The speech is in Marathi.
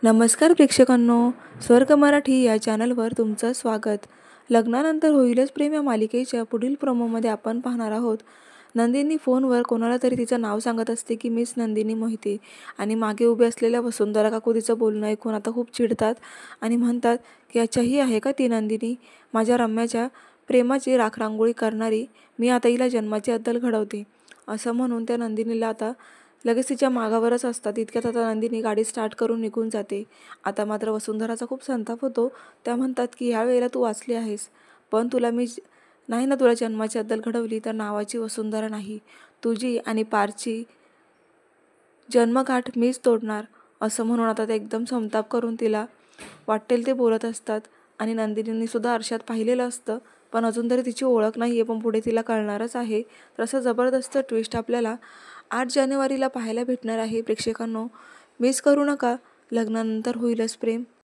नमस्कार प्रेक्षकांनो, स्वर्ग मराठी या चॅनलवर तुमचं स्वागत. लग्नानंतर होईलच प्रेम या मालिकेच्या पुढील प्रोमोमध्ये आपण पाहणार आहोत. नंदिनी फोनवर कोणाला तरी तिचं नाव सांगत असते की मिस नंदिनी मोहिते, आणि मागे उभे असलेल्या वसुंधरा काकू तिचं बोलणं ऐकून आता खूप चिडतात आणि म्हणतात की अच्छा ही आहे का ती नंदिनी, माझ्या रम्याच्या प्रेमाची राखरांगोळी करणारी. मी आता हिला जन्माची अद्दल घडवते. असं म्हणून त्या नंदिनीला आता लगेच तिच्या मागावरच असतात. इतक्यात आता नंदिनी गाडी स्टार्ट करून निघून जाते. आता मात्र वसुंधराचा खूप संताप होतो. त्या म्हणतात की ह्या वेळेला तू वाचली आहेस, पण तुला मी नाही ना तुला जन्माची अद्दल घडवली तर नावाची वसुंधरा नाही, तुझी आणि पारची जन्मगाठ मीच तोडणार. असं म्हणून आता ते एकदम संताप करून तिला वाटेल ते बोलत असतात. आणि नंदिनींनी सुद्धा आरशात पाहिलेलं असतं, पण अजून तरी तिची ओळख नाही आहे, पण पुढे तिला कळणारच आहे. तर असं जबरदस्त ट्विस्ट आपल्याला 8 जानेवारीला पाहायला भेटणार आहे. प्रेक्षकांनो, मिस करू नका लग्नानंतर होईलच प्रेम.